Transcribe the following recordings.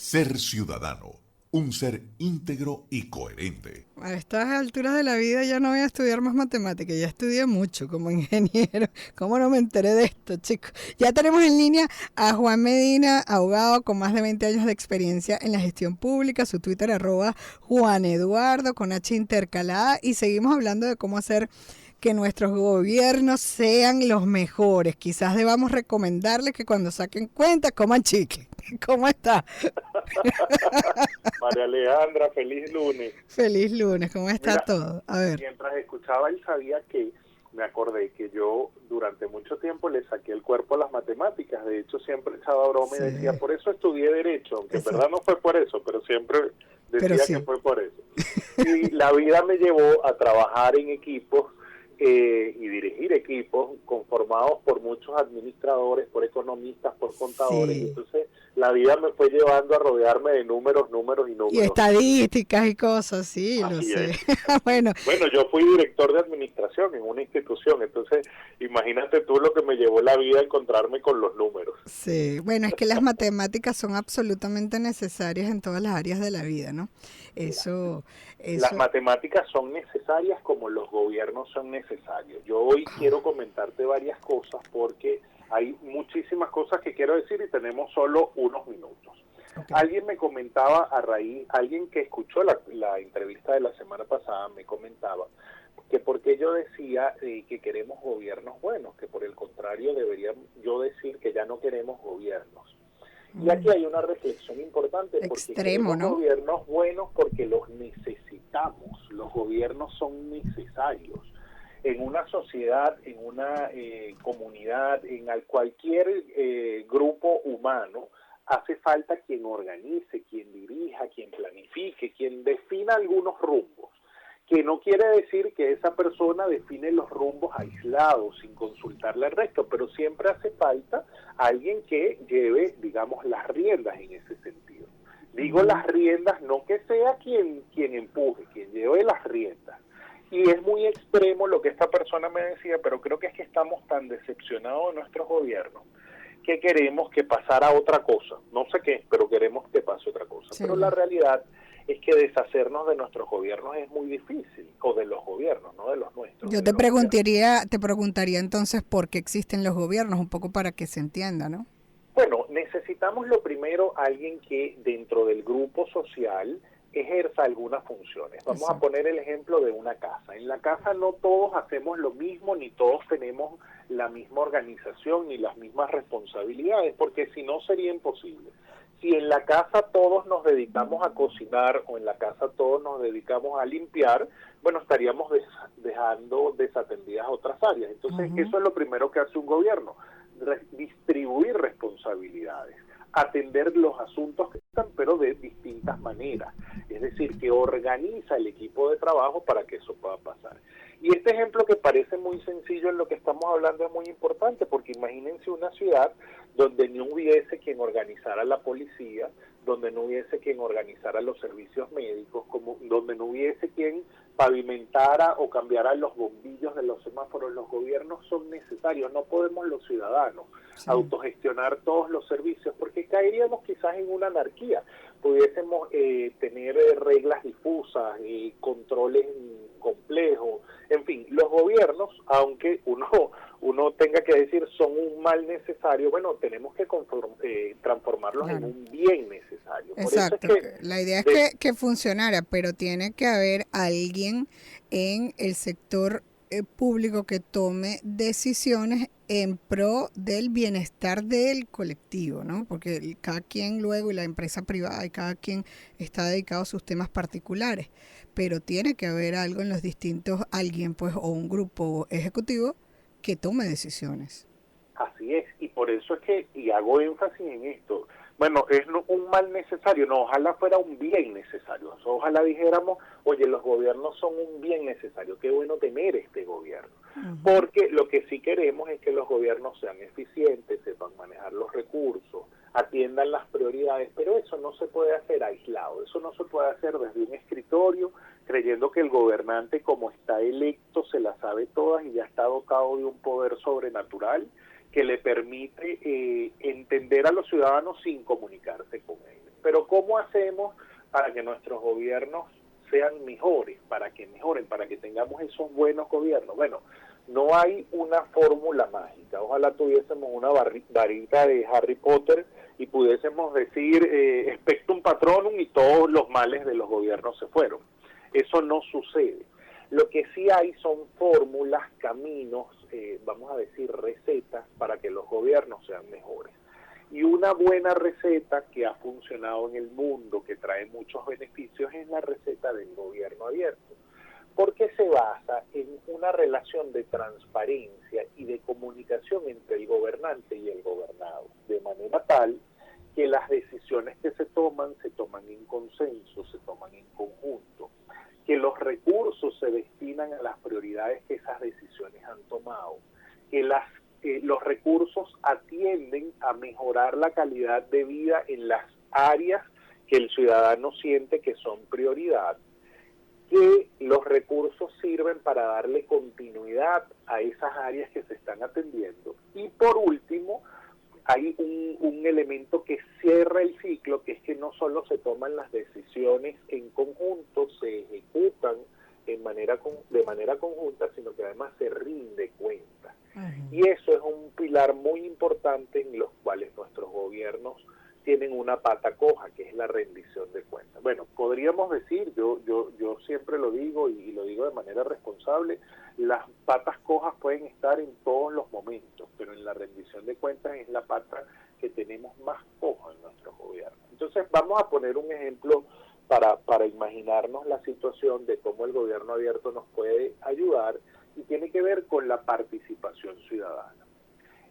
Ser ciudadano, un ser íntegro y coherente. A estas alturas de la vida ya no voy a estudiar más matemáticas, ya estudié mucho como ingeniero. ¿Cómo no me enteré de esto, chicos? Ya tenemos en línea a Juan Medina, abogado con más de 20 años de experiencia en la gestión pública, su Twitter @JuanEduardo con H intercalada, y seguimos hablando de cómo hacer que nuestros gobiernos sean los mejores. Quizás debamos recomendarles que cuando saquen cuenta coman chicle. ¿Cómo está? María Alejandra, feliz lunes. Feliz lunes, ¿cómo está Mira, todo? A ver. mientras escuchaba y sabía que, me acordé que yo durante mucho tiempo le saqué el cuerpo a las matemáticas. De hecho, siempre echaba broma y decía, por eso estudié Derecho, aunque en verdad no fue por eso, pero siempre decía que fue por eso. Y la vida me llevó a trabajar en equipos y dirigir equipos conformados por muchos administradores, por economistas, por contadores. Sí. Entonces, la vida me fue llevando a rodearme de números y números. Y estadísticas y cosas, sí, Así lo sé. es. Bueno, Yo fui director de administración en una institución, entonces imagínate tú lo que me llevó la vida a encontrarme con los números. sí, bueno, es que las matemáticas son absolutamente necesarias en todas las áreas de la vida, ¿no? Las matemáticas son necesarias como los gobiernos son necesarios. Yo hoy quiero comentarte varias cosas porque hay muchísimas cosas que quiero decir y tenemos solo unos minutos. Okay. Alguien me comentaba alguien que escuchó la entrevista de la semana pasada me comentaba que porque yo decía que queremos gobiernos buenos, que por el contrario debería yo decir que ya no queremos gobiernos. Y aquí hay una reflexión importante, porque extremo, ¿no? Gobiernos buenos porque los necesitamos, los gobiernos son necesarios. En una sociedad, en una comunidad, en cualquier grupo humano, hace falta quien organice, quien dirija, quien planifique, quien defina algunos rumbos, que no quiere decir que esa persona define los rumbos aislados, sin consultarle al resto, pero siempre hace falta alguien que lleve, digamos, las riendas en ese sentido. Digo las riendas, no que sea quien empuje, quien lleve las riendas. Y es muy extremo lo que esta persona me decía, pero creo que es que estamos tan decepcionados de nuestros gobiernos que queremos que pasara otra cosa. No sé qué, pero queremos que pase otra cosa. Sí. Pero la realidad es que deshacernos de nuestros gobiernos es muy difícil, o de los gobiernos, no de los nuestros. Yo te preguntaría entonces por qué existen los gobiernos, un poco para que se entienda, ¿no? Bueno, necesitamos lo primero alguien que dentro del grupo social ejerza algunas funciones. Vamos a poner el ejemplo de una casa. En la casa no todos hacemos lo mismo, ni todos tenemos la misma organización, ni las mismas responsabilidades, porque si no sería imposible. Si en la casa todos nos dedicamos a cocinar o en la casa todos nos dedicamos a limpiar, bueno, estaríamos dejando desatendidas otras áreas. Entonces, eso es lo primero que hace un gobierno, distribuir responsabilidades, atender los asuntos que están, pero de distintas maneras. Es decir, que organiza el equipo de trabajo para que eso pueda pasar. Y este ejemplo que parece muy sencillo en lo que estamos hablando es muy importante, porque imagínense una ciudad donde no hubiese quien organizara la policía, donde no hubiese quien organizara los servicios médicos, donde no hubiese quien pavimentara o cambiara los bombillos de los semáforos. Los gobiernos son necesarios, no podemos los ciudadanos autogestionar todos los servicios, porque caeríamos quizás en una anarquía. Pudiésemos tener reglas difusas, controles complejos, en fin, los gobiernos, aunque uno tenga que decir son un mal necesario, bueno, tenemos que transformarlos en un bien necesario. Exacto, por eso es que, la idea es que funcionara, pero tiene que haber alguien en el sector público que tome decisiones en pro del bienestar del colectivo, ¿no? Porque cada quien luego, y la empresa privada, y cada quien está dedicado a sus temas particulares, pero tiene que haber algo en los distintos, alguien pues, o un grupo ejecutivo que tome decisiones. Así es, y por eso es que, y hago énfasis en esto, bueno, es un mal necesario, no, ojalá fuera un bien necesario, ojalá dijéramos, oye, los gobiernos son un bien necesario, qué bueno tener este gobierno, porque lo que sí queremos es que los gobiernos sean eficientes, sepan manejar los recursos, atiendan las prioridades, pero eso no se puede hacer aislado, eso no se puede hacer desde un escritorio, creyendo que el gobernante, como está electo, se las sabe todas y ya está dotado de un poder sobrenatural que le permite entender a los ciudadanos sin comunicarse con ellos. Pero ¿cómo hacemos para que nuestros gobiernos sean mejores, para que mejoren, para que tengamos esos buenos gobiernos? Bueno, no hay una fórmula mágica. Ojalá tuviésemos una varita de Harry Potter y pudiésemos decir expectum patronum y todos los males de los gobiernos se fueron. Eso no sucede. Lo que sí hay son fórmulas, caminos, vamos a decir recetas para que los gobiernos sean mejores. Y una buena receta que ha funcionado en el mundo, que trae muchos beneficios, es la receta del gobierno abierto, porque se basa en una relación de transparencia y de comunicación entre el gobernante y el gobernado, de manera tal que las decisiones que se toman en consenso, se toman en conjunto, que los recursos se destinan a las prioridades que esas decisiones han tomado, que los recursos atienden a mejorar la calidad de vida en las áreas que el ciudadano siente que son prioridad, que los recursos sirven para darle continuidad a esas áreas que se están atendiendo. Y por último, hay un elemento que cierra el ciclo, que es que no solo se toman las decisiones en conjunto, se ejecutan de manera conjunta, sino que además se rinde cuenta. Y eso es un pilar muy importante en los cuales nuestros gobiernos tienen una pata coja, que es la rendición de cuentas. Bueno, podríamos decir, yo siempre lo digo y lo digo de manera responsable, las patas cojas pueden estar en todos los momentos, pero en la rendición de cuentas es la pata que tenemos más coja en nuestros gobiernos. Entonces vamos a poner un ejemplo para imaginarnos la situación de cómo el gobierno abierto nos puede ayudar, y tiene que ver con la participación ciudadana.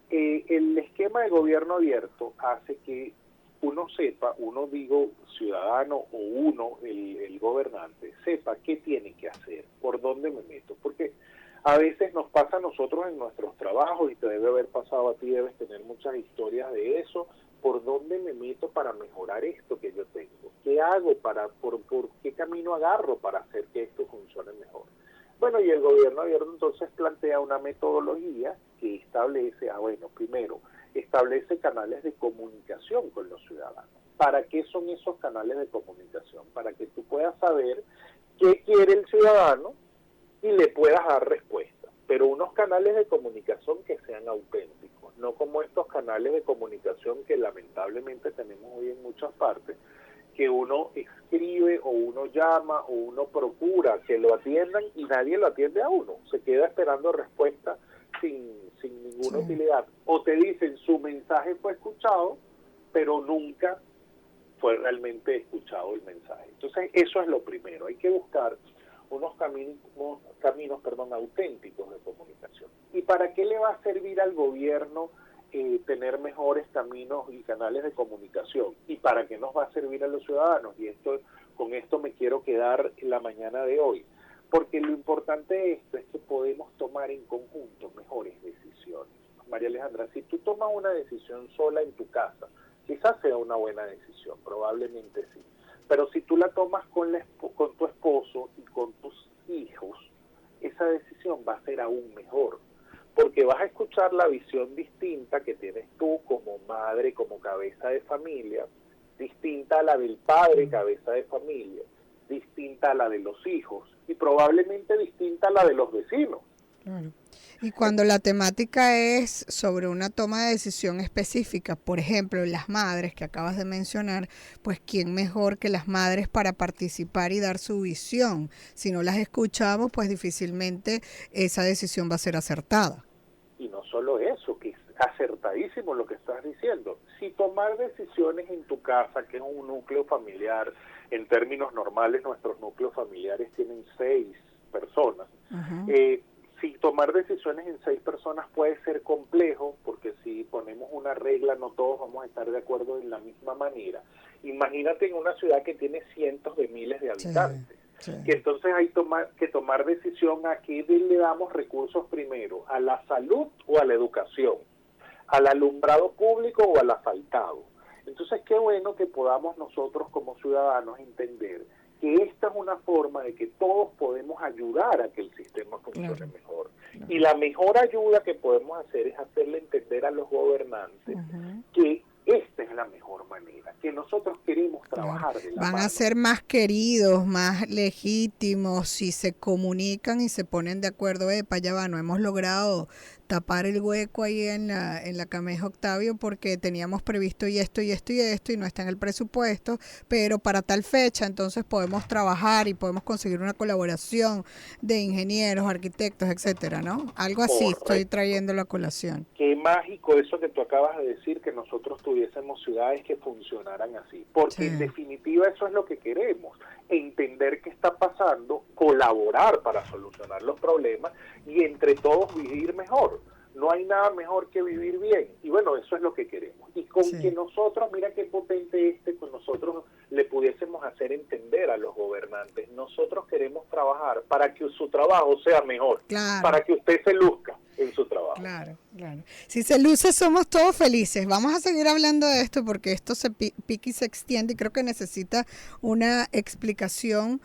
El esquema de gobierno abierto hace que uno sepa, ciudadano o el gobernante, sepa qué tiene que hacer, por dónde me meto, porque a veces nos pasa a nosotros en nuestros trabajos, y te debe haber pasado a ti, debes tener muchas historias de eso, por dónde me meto para mejorar esto que yo tengo, qué hago, por qué camino agarro para hacer que esto funcione mejor. Bueno, y el gobierno abierto entonces plantea una metodología que establece, primero, establece canales de comunicación con los ciudadanos. ¿Para qué son esos canales de comunicación? Para que tú puedas saber qué quiere el ciudadano y le puedas dar respuesta. Pero unos canales de comunicación que sean auténticos, no como estos canales de comunicación que lamentablemente tenemos hoy en muchas partes, que uno escribe o uno llama o uno procura que lo atiendan y nadie lo atiende a uno. Se queda esperando respuesta sin ninguna utilidad. O te dicen su mensaje fue escuchado, pero nunca fue realmente escuchado el mensaje. Entonces eso es lo primero. Hay que buscar unos caminos auténticos de comunicación. ¿Y para qué le va a servir al gobierno tener mejores caminos y canales de comunicación? ¿Y para qué nos va a servir a los ciudadanos? Y con esto me quiero quedar en la mañana de hoy, porque lo importante de esto es que podemos tomar en conjunto mejores decisiones. María Alejandra, si tú tomas una decisión sola en tu casa, quizás sea una buena decisión, probablemente sí, pero si tú la tomas con tu esposo y con tus hijos, esa decisión va a ser aún mejor, porque vas a escuchar la visión distinta que tienes tú como madre, como cabeza de familia, distinta a la del padre, cabeza de familia, distinta a la de los hijos y probablemente distinta a la de los vecinos. Claro. Y cuando la temática es sobre una toma de decisión específica, por ejemplo, las madres que acabas de mencionar, pues quién mejor que las madres para participar y dar su visión. Si no las escuchamos, pues difícilmente esa decisión va a ser acertada. Y no solo eso, que es acertadísimo lo que estás diciendo. Si tomar decisiones en tu casa, que es un núcleo familiar, en términos normales nuestros núcleos familiares tienen 6 personas, si tomar decisiones en 6 personas puede ser complejo, porque si ponemos una regla no todos vamos a estar de acuerdo en la misma manera. Imagínate en una ciudad que tiene cientos de miles de habitantes, que entonces hay que tomar decisión a qué le damos recursos primero, a la salud o a la educación, al alumbrado público o al asfaltado. Entonces qué bueno que podamos nosotros como ciudadanos entender que esta es una forma de que todos podemos ayudar a que el sistema funcione mejor. Y la mejor ayuda que podemos hacer es hacerle entender a los gobernantes que esta es la mejor manera, que nosotros queremos trabajar de la Van mano. a ser más queridos, más legítimos, si se comunican y se ponen de acuerdo. Para allá va, no hemos logrado tapar el hueco ahí en la Camejo Octavio porque teníamos previsto y esto y esto y esto y no está en el presupuesto, pero para tal fecha entonces podemos trabajar y podemos conseguir una colaboración de ingenieros, arquitectos, etcétera, ¿no? Algo así. Correcto. Estoy trayendo la colación. Qué mágico eso que tú acabas de decir, que nosotros tuviésemos ciudades que funcionaran así, porque Sí. en definitiva eso es lo que queremos, entender qué está pasando, colaborar para solucionar los problemas y entre todos vivir mejor. No hay nada mejor que vivir bien, y bueno, eso es lo que queremos. Y con Sí. que nosotros, mira qué potente con nosotros le pudiésemos hacer entender a los gobernantes, nosotros queremos trabajar para que su trabajo sea mejor, Claro. para que usted se luzca en su trabajo. Claro, claro. Si se luce, somos todos felices. Vamos a seguir hablando de esto porque esto se pica y se extiende y creo que necesita una explicación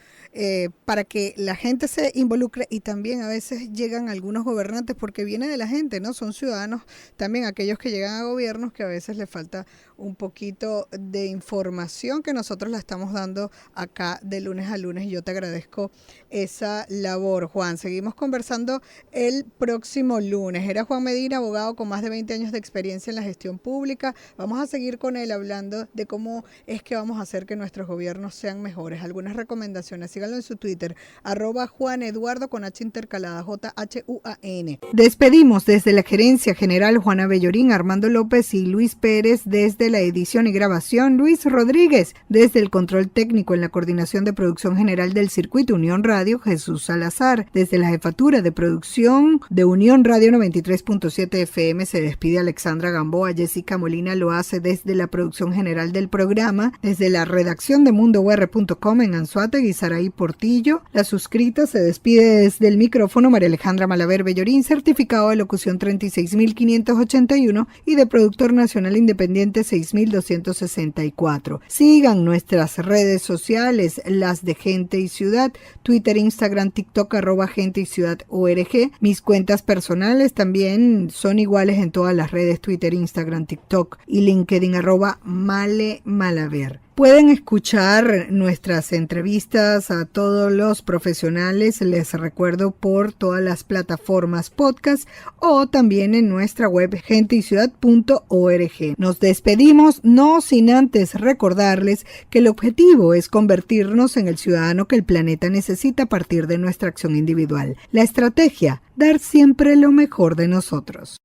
para que la gente se involucre y también a veces llegan algunos gobernantes porque viene de la gente, ¿no? Son ciudadanos también aquellos que llegan a gobiernos que a veces les falta un poquito de información que nosotros la estamos dando acá de lunes a lunes y yo te agradezco esa labor, Juan. Seguimos conversando el próximo lunes. Era Juan Medina, abogado con más de 20 años de experiencia en la gestión pública. Vamos a seguir con él hablando de cómo es que vamos a hacer que nuestros gobiernos sean mejores. Algunas recomendaciones, síganlo en su Twitter, @JuanEduardo con H intercalada, JHUAN. Despedimos desde la Gerencia General Juana Bellorín, Armando López y Luis Pérez desde la edición y grabación, Luis Rodríguez desde el control técnico en la coordinación de producción general del Circuito Unión Radio, Jesús Salazar desde la jefatura de producción de Unión Radio 93.7 FM se despide Alexandra Gamboa. Jessica Molina lo hace desde la producción general del programa, desde la redacción de mundour.com en Anzoátegui, Saraí Portillo. La suscrita se despide desde el micrófono María Alejandra Malaver Bellorín, certificado de locución 36.581 y de productor nacional independiente 6.264. Sigan nuestras redes sociales, las de Gente y Ciudad, Twitter, Instagram, TikTok, @Gente y Ciudad ORG. Mis cuentas personales también son iguales en todas las redes, Twitter, Instagram, TikTok y LinkedIn, @Male Malaver. Pueden escuchar nuestras entrevistas a todos los profesionales, les recuerdo, por todas las plataformas podcast o también en nuestra web genteyciudad.org. Nos despedimos, no sin antes recordarles que el objetivo es convertirnos en el ciudadano que el planeta necesita a partir de nuestra acción individual. La estrategia, dar siempre lo mejor de nosotros.